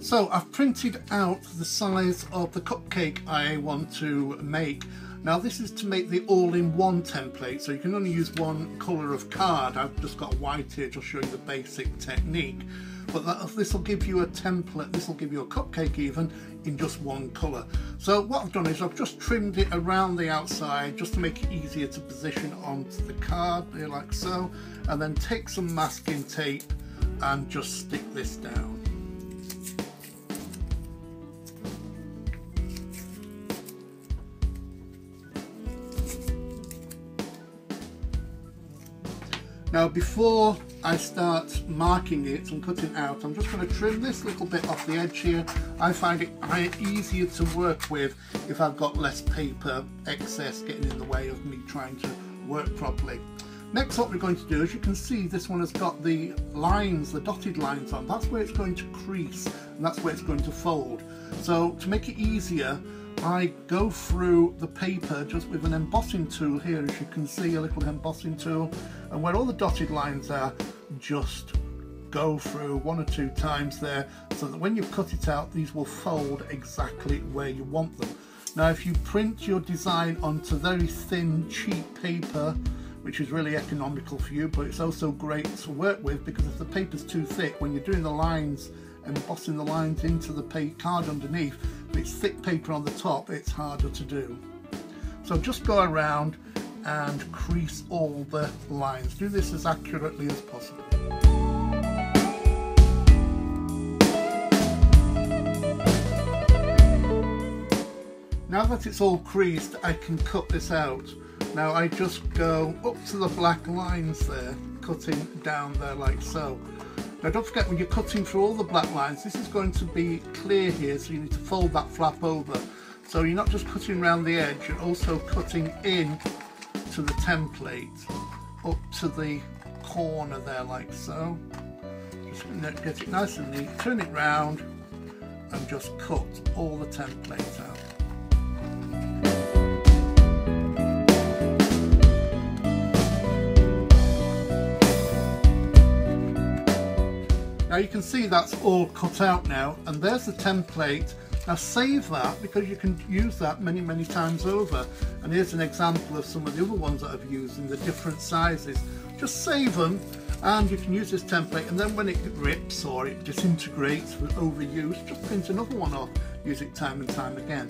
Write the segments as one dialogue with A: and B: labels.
A: So I've printed out the size of the cupcake I want to make. Now this is to make the all-in-one template, so you can only use one colour of card. I've just got white here just showing the basic technique. But this will give you a template, this will give you a cupcake even, in just one colour. So what I've done is I've just trimmed it around the outside just to make it easier to position onto the card, there like so. And then take some masking tape and just stick this down. Now before I start marking it and cutting out, I'm just going to trim this little bit off the edge here. I find it easier to work with if I've got less paper excess getting in the way of me trying to work properly. Next, what we're going to do, as you can see, this one has got the lines, the dotted lines on. That's where it's going to crease and that's where it's going to fold. So to make it easier, I go through the paper just with an embossing tool here, as you can see, a little embossing tool, and where all the dotted lines are, just go through 1 or 2 times there, so that when you cut it out, these will fold exactly where you want them. Now if you print your design onto very thin, cheap paper, which is really economical for you, but it's also great to work with, because if the paper's too thick, when you're doing the lines, embossing the lines into the card underneath, if it's thick paper on the top, it's harder to do. So just go around and crease all the lines. Do this as accurately as possible. Now that it's all creased, I can cut this out. Now I just go up to the black lines there, cutting down there like so. Now don't forget, when you're cutting through all the black lines, this is going to be clear here, so you need to fold that flap over. So you're not just cutting around the edge, you're also cutting in to the template, up to the corner there like so. Just get it nice and neat, turn it round and just cut all the template out. Now you can see that's all cut out now, and there's the template. Now save that, because you can use that many times over. And here's an example of some of the other ones that I've used in the different sizes. Just save them and you can use this template, and then when it rips or it disintegrates with overuse, just print another one off, use it time and time again.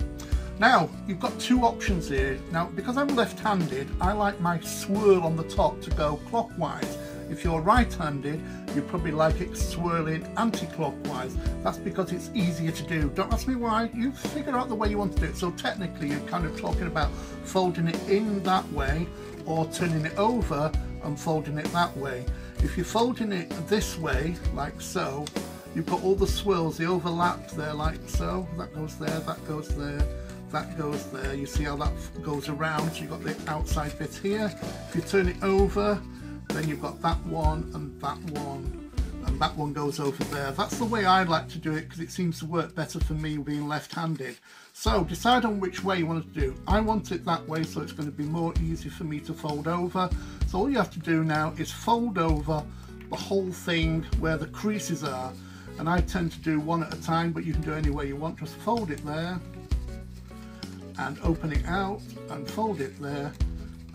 A: Now you've got 2 options here. Now because I'm left-handed, I like my swirl on the top to go clockwise. If you're right-handed, you probably like it swirling anti-clockwise. That's because it's easier to do. Don't ask me why, you figure out the way you want to do it. So technically you're kind of talking about folding it in that way or turning it over and folding it that way. If you're folding it this way, like so, you've got all the swirls, they overlap there like so. That goes there, that goes there, that goes there. You see how that goes around, so you've got the outside bit here. If you turn it over, then you've got that one and that one, and that one goes over there. That's the way I like to do it, because it seems to work better for me being left-handed. So decide on which way you want to do. I want it that way, so it's going to be more easy for me to fold over. So all you have to do now is fold over the whole thing where the creases are, and I tend to do one at a time, but you can do any way you want. Just fold it there and open it out, and fold it there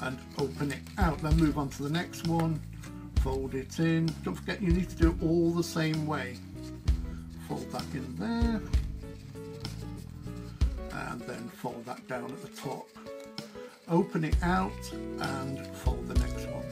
A: and open it out. Then move on to the next one, fold it in. Don't forget, you need to do it all the same way. Fold that in there and then fold that down at the top. Open it out and fold the next one.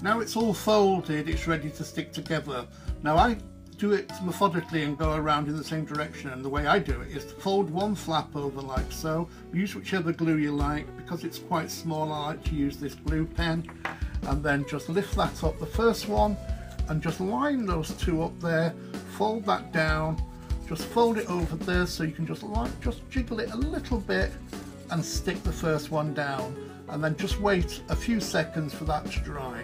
A: Now it's all folded, it's ready to stick together. Now I do it methodically and go around in the same direction, and the way I do it is to fold one flap over like so. Use whichever glue you like. Because it's quite small, I like to use this glue pen, and then just lift that up, the first one, and just line those 2 up there, fold that down, just fold it over there, so you can just jiggle it a little bit and stick the first one down, and then just wait a few seconds for that to dry.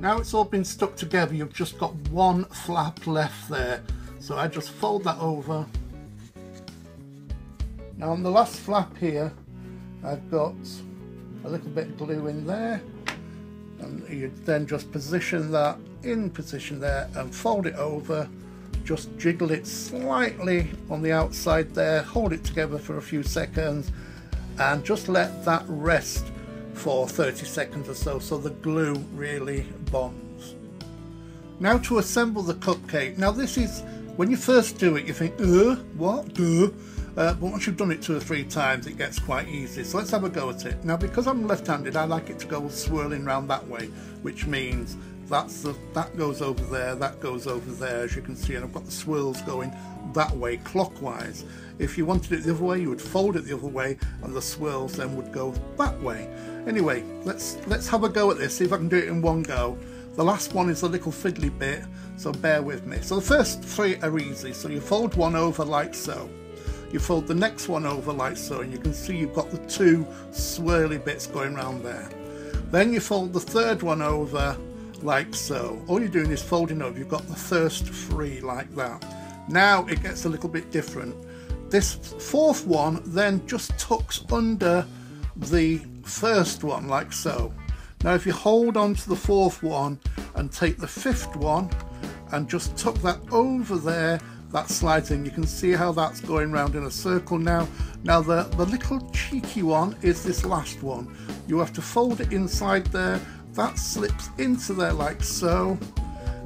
A: Now it's all been stuck together, you've just got one flap left there. So I just fold that over. Now on the last flap here, I've got a little bit of glue in there. And you then just position that in position there and fold it over. Just jiggle it slightly on the outside there, hold it together for a few seconds and just let that rest for 30 seconds or so the glue really bonds. Now to assemble the cupcake. Now this is, when you first do it you think, what? But once you've done it 2 or 3 times it gets quite easy. So let's have a go at it. Now because I'm left-handed I like it to go swirling round that way, which means that goes over there, that goes over there, as you can see, and I've got the swirls going that way clockwise. If you wanted it the other way you would fold it the other way and the swirls then would go that way. Anyway, let's have a go at this, see if I can do it in one go. The last one is a little fiddly bit, so bear with me. So the first 3 are easy. So you fold one over like so. You fold the next one over like so, and you can see you've got the 2 swirly bits going around there. Then you fold the third one over like so. All you're doing is folding over. You've got the first 3 like that. Now it gets a little bit different. This 4th one then just tucks under the first one like so. Now if you hold on to the 4th one and take the 5th one and just tuck that over there, that slides in. You can see how that's going round in a circle now. Now the little cheeky one is this last one. You have to fold it inside there. That slips into there like so.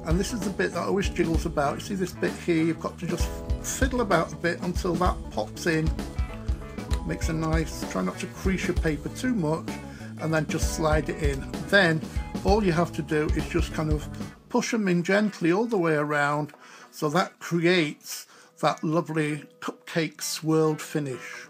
A: And this is the bit that always jiggles about. You see this bit here, you've got to just fiddle about a bit until that pops in. Makes a nice, try not to crease your paper too much, and then just slide it in. Then all you have to do is just kind of push them in gently all the way around, so that creates that lovely cupcake swirled finish.